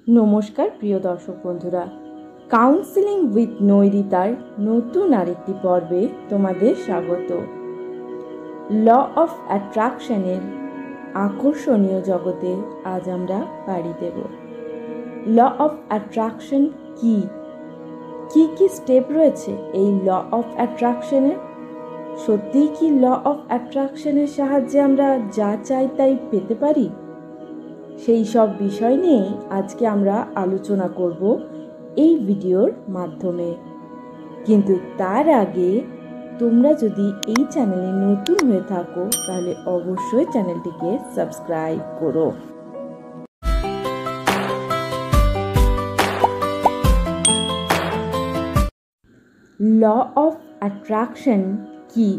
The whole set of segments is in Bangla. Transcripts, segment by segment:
নমস্কার প্রিয় দর্শক বন্ধুরা, কাউন্সেলিং উইথ নৈরিতার নতুন আরেকটি পর্বে তোমাদের স্বাগত। ল অফ অ্যাট্রাকশনের আকর্ষণীয় জগতে আজ আমরা পাড়ি দেব। ল অফ অ্যাট্রাকশন কি কি স্টেপ রয়েছে এই ল অফ অ্যাট্রাকশনের? সত্যিই কি ল অফ অ্যাট্রাকশনের সাহায্যে আমরা যা চাই তাই পেতে পারি? সেই সব বিষয় নিয়েই আজকে আমরা আলোচনা করব এই ভিডিওর মাধ্যমে। কিন্তু তার আগে তোমরা যদি এই চ্যানেলে নতুন হয়ে থাকো তাহলে অবশ্যই চ্যানেলটিকে সাবস্ক্রাইব করো। ল অফ অ্যাট্রাকশন কি?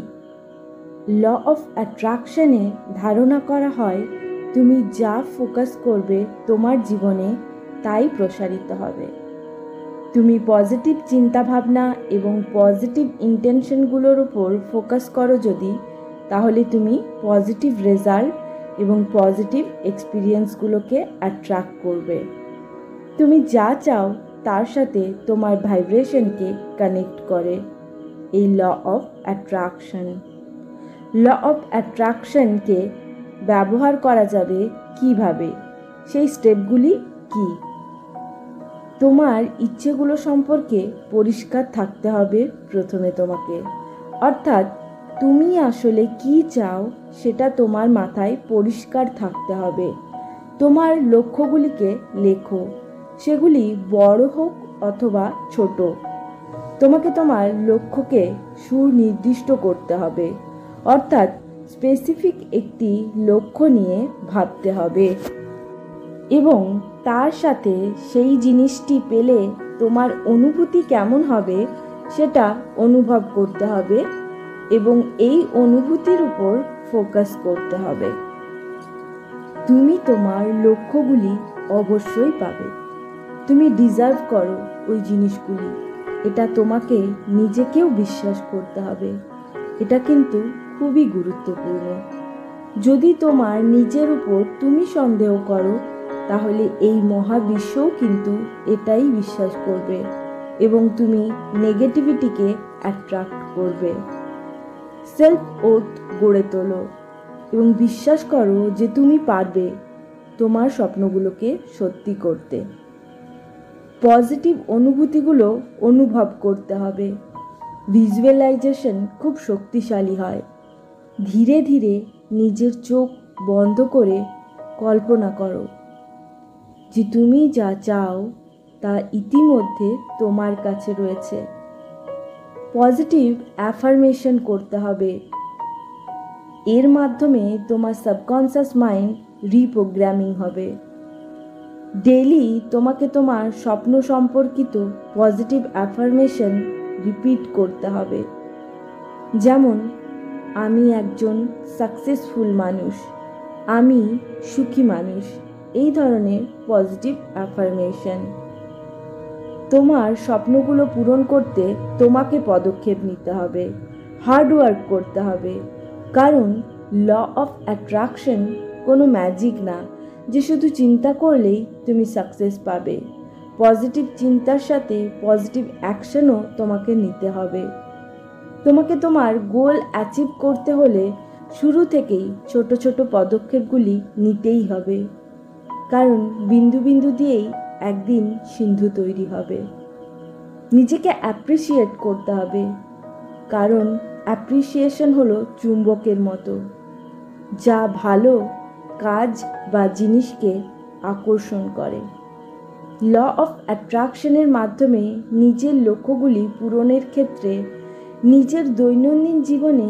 ল অফ অ্যাট্রাকশনে ধারণা করা হয় তুমি যা ফোকাস করবে তোমার জীবনে তাই প্রসারিত হবে। তুমি পজিটিভ চিন্তাভাবনা এবং পজিটিভ ইন্টেনশনগুলোর উপর ফোকাস করো যদি, তাহলে তুমি পজিটিভ রেজাল্ট এবং পজিটিভ এক্সপিরিয়েন্সগুলোকে অ্যাট্রাক্ট করবে। তুমি যা চাও তার সাথে তোমার ভাইব্রেশনকে কানেক্ট করে এই law of attraction. Law of অ্যাট্রাকশনকে ব্যবহার করা যাবে কিভাবে? সেই স্টেপগুলি কি? তোমার ইচ্ছেগুলো সম্পর্কে পরিষ্কার থাকতে হবে প্রথমে তোমাকে, অর্থাৎ তুমি আসলে কি চাও সেটা তোমার মাথায় পরিষ্কার থাকতে হবে। তোমার লক্ষ্যগুলিকে লেখো, সেগুলি বড় হোক অথবা ছোট। তোমাকে তোমার লক্ষ্যকে সুনির্দিষ্ট করতে হবে, অর্থাৎ স্পেসিফিক একটি লক্ষ্য নিয়ে ভাবতে হবে এবং তার সাথে সেই জিনিসটি পেলে তোমার অনুভূতি কেমন হবে সেটা অনুভব করতে হবে এবং এই অনুভূতির উপর ফোকাস করতে হবে। তুমি তোমার লক্ষ্যগুলি অবশ্যই পাবে। তুমি ডিজার্ভ করো ওই জিনিসগুলি, এটা তোমাকে নিজেকেও বিশ্বাস করতে হবে। এটা কিন্তু খুবই গুরুত্বপূর্ণ। যদি তোমার নিজের উপর তুমি সন্দেহ করো তাহলে এই মহাবিশ্বও কিন্তু এটাই বিশ্বাস করবে এবং তুমি নেগেটিভিটিকে অ্যাট্রাক্ট করবে। সেলফ ওথ গড়ে তোলো এবং বিশ্বাস করো যে তুমি পারবে তোমার স্বপ্নগুলোকে সত্যি করতে। পজিটিভ অনুভূতিগুলো অনুভব করতে হবে। ভিজুয়ালাইজেশন খুব শক্তিশালী হয়। ধীরে ধীরে নিজের চোখ বন্ধ করে কল্পনা করো যে তুমি যা চাও তা ইতিমধ্যে তোমার কাছে রয়েছে। পজিটিভ অ্যাফার্মেশন করতে হবে। এর মাধ্যমে তোমার সাবকনসিয়াস মাইন্ড রিপ্রোগ্রামিং হবে। ডেইলি তোমাকে তোমার স্বপ্ন সম্পর্কিত পজিটিভ অ্যাফার্মেশন রিপিট করতে হবে। যেমন, আমি একজন সাকসেসফুল মানুষ, আমি সুখী মানুষ, এই ধরনের পজিটিভ অ্যাফার্মেশন। তোমার স্বপ্নগুলো পূরণ করতে তোমাকে পদক্ষেপ নিতে হবে, হার্ডওয়ার্ক করতে হবে, কারণ ল অফ অ্যাট্রাকশন কোনো ম্যাজিক না যে শুধু চিন্তা করলেই তুমি সাকসেস পাবে। পজিটিভ চিন্তার সাথে পজিটিভ অ্যাকশনও তোমাকে নিতে হবে। তোমাকে তোমার গোল অ্যাচিভ করতে হলে শুরু থেকেই ছোট ছোট পদক্ষেপগুলি নিতেই হবে, কারণ বিন্দু বিন্দু দিয়েই একদিন সিন্ধু তৈরি হবে। নিজেকে অ্যাপ্রিসিয়েট করতে হবে, কারণ অ্যাপ্রিসিয়েশন হলো চুম্বকের মতো, যা ভালো কাজ বা জিনিসকে আকর্ষণ করে। ল অফ অ্যাট্রাকশনের মাধ্যমে নিজের লক্ষ্যগুলি পূরণের ক্ষেত্রে নিজের দৈনন্দিন জীবনে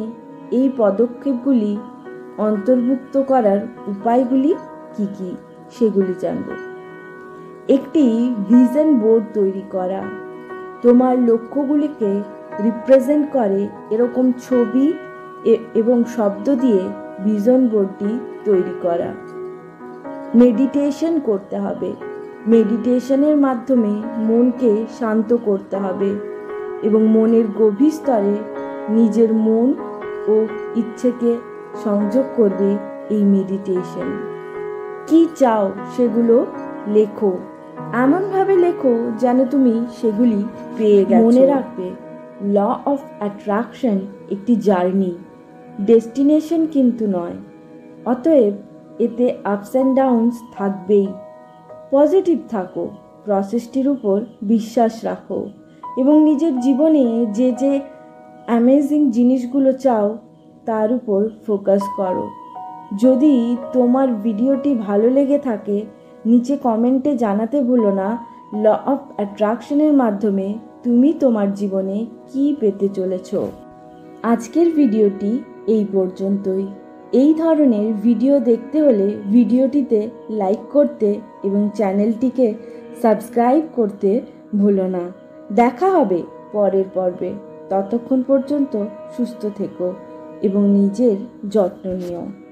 এই পদক্ষেপগুলি অন্তর্ভুক্ত করার উপায়গুলি কি কি সেগুলি জানব। একটি ভিশন বোর্ড তৈরি করা। তোমার লক্ষ্যগুলিকে রিপ্রেজেন্ট করে এরকম ছবি এবং শব্দ দিয়ে ভিশন বোর্ডটি তৈরি করা। মেডিটেশন করতে হবে। মেডিটেশনের মাধ্যমে মনকে শান্ত করতে হবে এবং মনের গভীর স্তরে নিজের মন ও ইচ্ছেকে সংযোগ করবে এই মেডিটেশন। কি চাও সেগুলো লেখো এমনভাবে লেখো যেন তুমি সেগুলি পেয়ে গেছো। মনে রাখবে, ল অফ অ্যাট্রাকশন একটি জার্নি, ডেস্টিনেশন কিন্তু নয়। অতএব এতে আপস অ্যান্ড ডাউনস থাকবেই। পজিটিভ থাকো, প্রসেসটির উপর বিশ্বাস রাখো এবং নিজের জীবনে যে যে অ্যামেজিং জিনিসগুলো চাও তার উপর ফোকাস করো। যদি তোমার ভিডিওটি ভালো লেগে থাকে, নিচে কমেন্টে জানাতে ভুলো না ল অফ অ্যাট্রাকশনের মাধ্যমে তুমি তোমার জীবনে কি পেতে চলেছ। আজকের ভিডিওটি এই পর্যন্তই। এই ধরনের ভিডিও দেখতে হলে ভিডিওটিতে লাইক করতে এবং চ্যানেলটিকে সাবস্ক্রাইব করতে ভুলো না। দেখা হবে পরের পর্বে। ততক্ষণ পর্যন্ত সুস্থ থেকো এবং নিজের যত্ন নিও।